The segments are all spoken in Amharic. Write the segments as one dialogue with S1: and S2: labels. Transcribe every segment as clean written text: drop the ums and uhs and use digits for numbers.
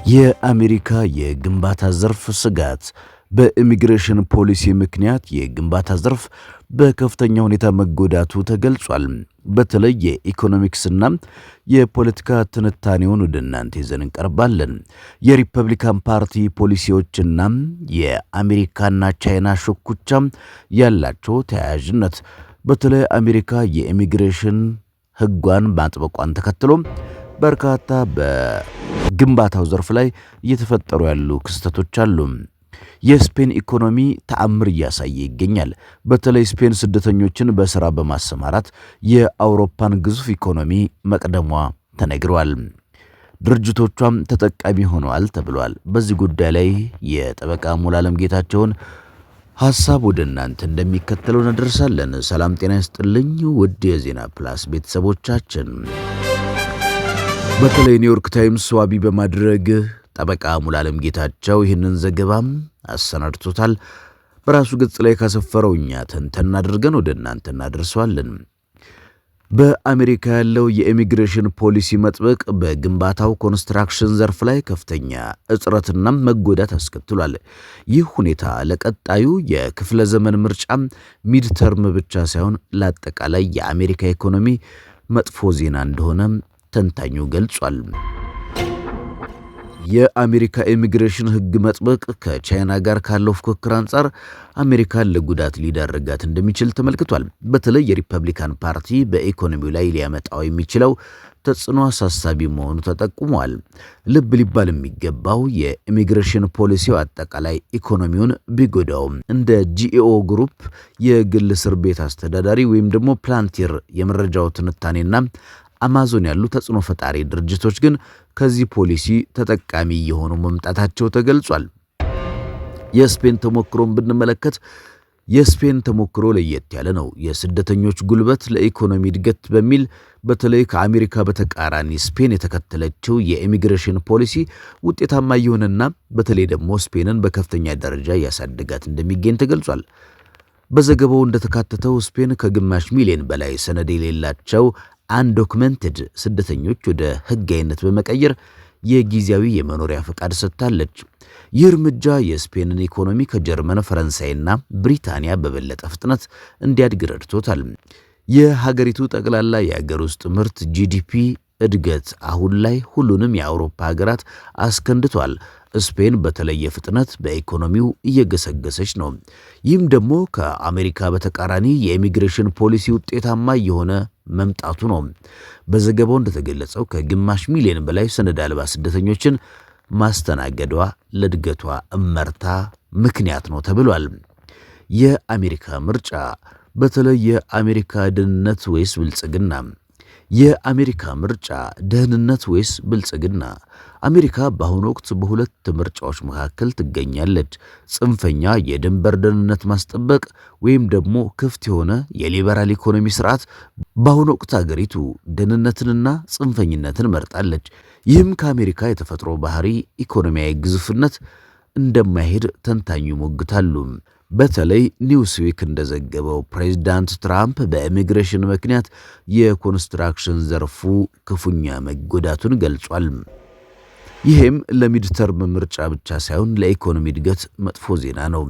S1: የአሜሪካ የግንባታ ዘርፍ ስጋት በኢሚግሬሽን ፖሊሲ ምክንያት የግንባታ ዘርፍ በከፍተኛ ሁኔታ መጎዳቱ ተገልጿል። በተለይ የኢኮኖሚክስና የፖለቲካ ትንታኔውን ወደ እናንተ ይዘን እንቀርባለን። የሪፐብሊካን ፓርቲ ፖሊሲዎችና የአሜሪካና ቻይና ሽኩቻ ያላቸው ተያያዥነት፣ በተለይ አሜሪካ የኢሚግሬሽን ሕጓን ማጥበቋን ተከትሎ በርካታ በግንባታው ዘርፍ ላይ እየተፈጠሩ ያሉ ክስተቶች አሉ። የስፔን ኢኮኖሚ ተአምር እያሳየ ይገኛል። በተለይ ስፔን ስደተኞችን በሥራ በማሰማራት የአውሮፓን ግዙፍ ኢኮኖሚ መቅደሟ ተነግሯል። ድርጅቶቿም ተጠቃሚ ሆነዋል ተብሏል። በዚህ ጉዳይ ላይ የጠበቃ ሙሉዓለም ጌታቸውን ሐሳብ ወደ እናንተ እንደሚከተለው እናደርሳለን። ሰላም ጤና ይስጥልኝ ውድ የዜና ፕላስ ቤተሰቦቻችን። በተለይ ኒውዮርክ ታይምስ ዋቢ በማድረግ ጠበቃ ሙሉዓለም ጌታቸው ይህንን ዘገባም አሰናድቶታል። በራሱ ገጽ ላይ ካሰፈረው እኛ ተንተን አድርገን ወደ እናንተ እናደርሰዋለን። በአሜሪካ ያለው የኢሚግሬሽን ፖሊሲ መጥበቅ በግንባታው ኮንስትራክሽን ዘርፍ ላይ ከፍተኛ እጥረትና መጎዳት አስከትሏል። ይህ ሁኔታ ለቀጣዩ የክፍለ ዘመን ምርጫ ሚድተርም ብቻ ሳይሆን ለአጠቃላይ የአሜሪካ ኢኮኖሚ መጥፎ ዜና እንደሆነ ተንታኙ ገልጿል። የአሜሪካ ኢሚግሬሽን ሕግ መጥበቅ ከቻይና ጋር ካለው ፉክክር አንጻር አሜሪካን ለጉዳት ሊዳርጋት እንደሚችል ተመልክቷል። በተለይ የሪፐብሊካን ፓርቲ በኢኮኖሚው ላይ ሊያመጣው የሚችለው ተጽዕኖ አሳሳቢ መሆኑ ተጠቁሟል። ልብ ሊባል የሚገባው የኢሚግሬሽን ፖሊሲው አጠቃላይ ኢኮኖሚውን ቢጎዳውም እንደ ጂኢኦ ግሩፕ የግል እስር ቤት አስተዳዳሪ ወይም ደግሞ ፕላንቲር የመረጃው ትንታኔና አማዞን ያሉ ተጽዕኖ ፈጣሪ ድርጅቶች ግን ከዚህ ፖሊሲ ተጠቃሚ የሆኑ መምጣታቸው ተገልጿል። የስፔን ተሞክሮን ብንመለከት የስፔን ተሞክሮ ለየት ያለ ነው። የስደተኞች ጉልበት ለኢኮኖሚ እድገት በሚል በተለይ ከአሜሪካ በተቃራኒ ስፔን የተከተለችው የኢሚግሬሽን ፖሊሲ ውጤታማ የሆነና በተለይ ደግሞ ስፔንን በከፍተኛ ደረጃ እያሳደጋት እንደሚገኝ ተገልጿል። በዘገባው እንደተካተተው ስፔን ከግማሽ ሚሊዮን በላይ ሰነድ የሌላቸው አንዶክመንትድ ስደተኞች ወደ ሕጋዊነት በመቀየር የጊዜያዊ የመኖሪያ ፈቃድ ሰጥታለች። ይህ እርምጃ የስፔንን ኢኮኖሚ ከጀርመን፣ ፈረንሳይና ብሪታንያ በበለጠ ፍጥነት እንዲያድግ ረድቶታል። የሀገሪቱ ጠቅላላ የሀገር ውስጥ ምርት ጂዲፒ እድገት አሁን ላይ ሁሉንም የአውሮፓ ሀገራት አስከንድቷል። ስፔን በተለየ ፍጥነት በኢኮኖሚው እየገሰገሰች ነው። ይህም ደግሞ ከአሜሪካ በተቃራኒ የኢሚግሬሽን ፖሊሲ ውጤታማ የሆነ መምጣቱ ነው። በዘገባው እንደተገለጸው ከግማሽ ሚሊዮን በላይ ሰነድ አልባ ስደተኞችን ማስተናገዷ ለእድገቷ እመርታ ምክንያት ነው ተብሏል። የአሜሪካ ምርጫ በተለይ የአሜሪካ ደህንነት ወይስ ብልጽግና? የአሜሪካ ምርጫ ደህንነት ወይስ ብልጽግና? አሜሪካ በአሁኑ ወቅት በሁለት ምርጫዎች መካከል ትገኛለች። ጽንፈኛ የድንበር ደህንነት ማስጠበቅ ወይም ደግሞ ክፍት የሆነ የሊበራል ኢኮኖሚ ስርዓት። በአሁኑ ወቅት ሀገሪቱ ደህንነትንና ጽንፈኝነትን መርጣለች። ይህም ከአሜሪካ የተፈጥሮ ባህሪ ኢኮኖሚያዊ ግዙፍነት እንደማይሄድ ተንታኙ ይሞግታሉ። በተለይ ኒውስዊክ እንደዘገበው ፕሬዚዳንት ትራምፕ በኢሚግሬሽን ምክንያት የኮንስትራክሽን ዘርፉ ክፉኛ መጎዳቱን ገልጿል። ይህም ለሚድተርም ምርጫ ብቻ ሳይሆን ለኢኮኖሚ እድገት መጥፎ ዜና ነው።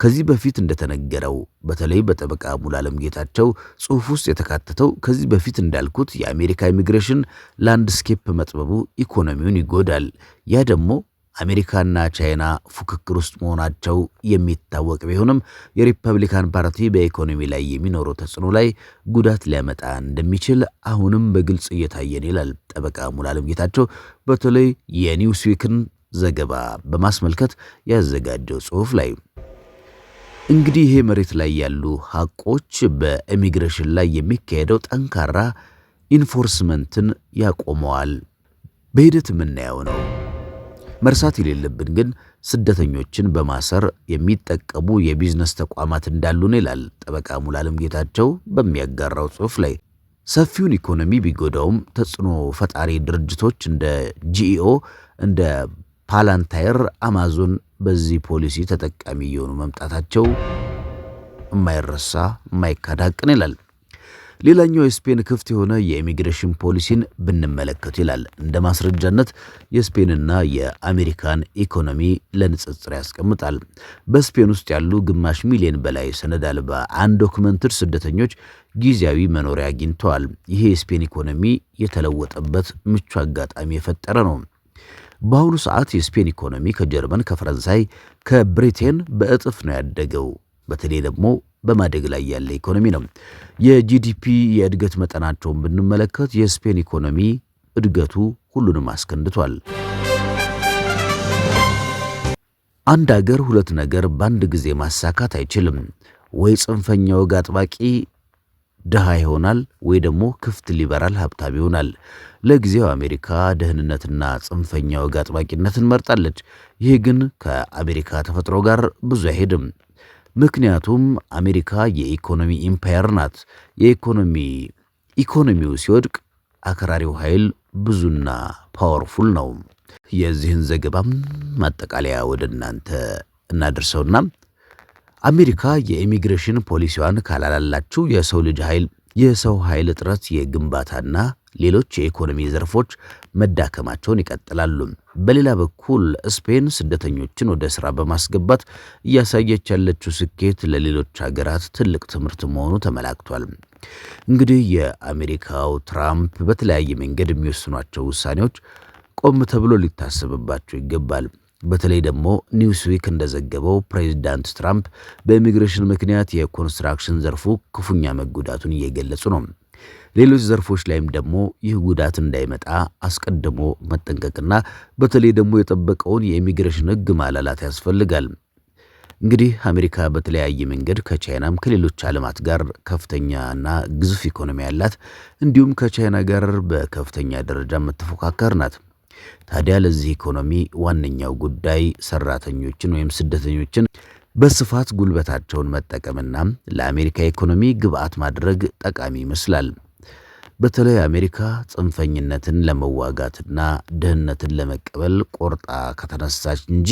S1: ከዚህ በፊት እንደተነገረው በተለይ በጠበቃ ሙሉዓለም ጌታቸው ጽሑፍ ውስጥ የተካተተው ከዚህ በፊት እንዳልኩት የአሜሪካ ኢሚግሬሽን ላንድስኬፕ መጥበቡ ኢኮኖሚውን ይጎዳል። ያ ደግሞ አሜሪካና ቻይና ፉክክር ውስጥ መሆናቸው የሚታወቅ ቢሆንም የሪፐብሊካን ፓርቲ በኢኮኖሚ ላይ የሚኖረው ተጽዕኖ ላይ ጉዳት ሊያመጣ እንደሚችል አሁንም በግልጽ እየታየን ይላል ጠበቃ ሙሉዓለም ጌታቸው በተለይ የኒውስዊክን ዘገባ በማስመልከት ያዘጋጀው ጽሑፍ ላይ። እንግዲህ ይሄ መሬት ላይ ያሉ ሐቆች በኢሚግሬሽን ላይ የሚካሄደው ጠንካራ ኢንፎርስመንትን ያቆመዋል። በሂደት የምናየው ነው። መርሳት የሌለብን ግን ስደተኞችን በማሰር የሚጠቀሙ የቢዝነስ ተቋማት እንዳሉ ነው ይላል ጠበቃ ሙሉዓለም ጌታቸው በሚያጋራው ጽሑፍ ላይ። ሰፊውን ኢኮኖሚ ቢጎዳውም ተጽዕኖ ፈጣሪ ድርጅቶች እንደ ጂኢኦ፣ እንደ ፓላንታየር፣ አማዞን በዚህ ፖሊሲ ተጠቃሚ የሆኑ መምጣታቸው የማይረሳ የማይካድ ሐቅ ነው ይላል። ሌላኛው የስፔን ክፍት የሆነ የኢሚግሬሽን ፖሊሲን ብንመለከት ይላል። እንደ ማስረጃነት የስፔንና የአሜሪካን ኢኮኖሚ ለንጽጽር ያስቀምጣል። በስፔን ውስጥ ያሉ ግማሽ ሚሊዮን በላይ ሰነድ አልባ አንዶክመንትድ ስደተኞች ጊዜያዊ መኖሪያ አግኝተዋል። ይሄ የስፔን ኢኮኖሚ የተለወጠበት ምቹ አጋጣሚ የፈጠረ ነው። በአሁኑ ሰዓት የስፔን ኢኮኖሚ ከጀርመን፣ ከፈረንሳይ፣ ከብሪቴን በእጥፍ ነው ያደገው። በተለይ ደግሞ በማደግ ላይ ያለ ኢኮኖሚ ነው። የጂዲፒ የእድገት መጠናቸውን ብንመለከት የስፔን ኢኮኖሚ እድገቱ ሁሉንም አስከንድቷል። አንድ ሀገር ሁለት ነገር በአንድ ጊዜ ማሳካት አይችልም። ወይ ጽንፈኛ ወግ አጥባቂ ድሃ ይሆናል፣ ወይ ደግሞ ክፍት ሊበራል ሀብታም ይሆናል። ለጊዜው አሜሪካ ደህንነትና ጽንፈኛ ወግ አጥባቂነትን መርጣለች። ይህ ግን ከአሜሪካ ተፈጥሮ ጋር ብዙ አይሄድም። ምክንያቱም አሜሪካ የኢኮኖሚ ኢምፓየር ናት። ኢኮኖሚው ሲወድቅ አክራሪው ኃይል ብዙና ፓወርፉል ነው። የዚህን ዘገባም ማጠቃለያ ወደ እናንተ እናደርሰውና አሜሪካ የኢሚግሬሽን ፖሊሲዋን ካላላላችሁ የሰው ኃይል እጥረት፣ የግንባታና ሌሎች የኢኮኖሚ ዘርፎች መዳከማቸውን ይቀጥላሉ። በሌላ በኩል ስፔን ስደተኞችን ወደ ሥራ በማስገባት እያሳየች ያለችው ስኬት ለሌሎች ሀገራት ትልቅ ትምህርት መሆኑ ተመላክቷል። እንግዲህ የአሜሪካው ትራምፕ በተለያየ መንገድ የሚወስኗቸው ውሳኔዎች ቆም ተብሎ ሊታሰብባቸው ይገባል። በተለይ ደግሞ ኒውስዊክ እንደዘገበው ፕሬዚዳንት ትራምፕ በኢሚግሬሽን ምክንያት የኮንስትራክሽን ዘርፉ ክፉኛ መጎዳቱን እየገለጹ ነው። ሌሎች ዘርፎች ላይም ደግሞ ይህ ጉዳት እንዳይመጣ አስቀድሞ መጠንቀቅና በተለይ ደግሞ የጠበቀውን የኢሚግሬሽን ሕግ ማላላት ያስፈልጋል። እንግዲህ አሜሪካ በተለያየ መንገድ ከቻይናም ከሌሎች ዓለማት ጋር ከፍተኛና ግዙፍ ኢኮኖሚ ያላት እንዲሁም ከቻይና ጋር በከፍተኛ ደረጃ የምትፎካከር ናት። ታዲያ ለዚህ ኢኮኖሚ ዋነኛው ጉዳይ ሰራተኞችን ወይም ስደተኞችን በስፋት ጉልበታቸውን መጠቀምና ለአሜሪካ ኢኮኖሚ ግብአት ማድረግ ጠቃሚ ይመስላል። በተለይ አሜሪካ ጽንፈኝነትን ለመዋጋትና ድህነትን ለመቀበል ቆርጣ ከተነሳች እንጂ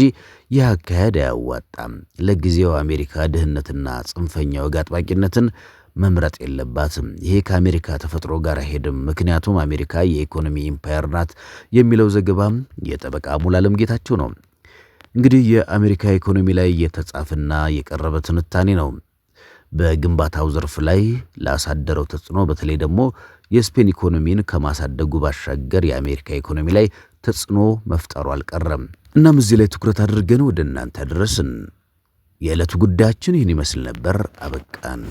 S1: ይህ አካሄድ አያዋጣም። ለጊዜው አሜሪካ ድህነትና ጽንፈኛ ወግ አጥባቂነትን መምረጥ የለባትም። ይሄ ከአሜሪካ ተፈጥሮ ጋር አይሄድም። ምክንያቱም አሜሪካ የኢኮኖሚ ኢምፓየር ናት የሚለው ዘገባም የጠበቃ ሙሉዓለም ጌታቸው ነው። እንግዲህ የአሜሪካ ኢኮኖሚ ላይ የተጻፈና የቀረበ ትንታኔ ነው። በግንባታው ዘርፍ ላይ ላሳደረው ተጽዕኖ በተለይ ደግሞ የስፔን ኢኮኖሚን ከማሳደጉ ባሻገር የአሜሪካ ኢኮኖሚ ላይ ተጽዕኖ መፍጠሩ አልቀረም። እናም እዚህ ላይ ትኩረት አድርገን ወደ እናንተ አደረስን። የዕለቱ ጉዳያችን ይህን ይመስል ነበር። አበቃን።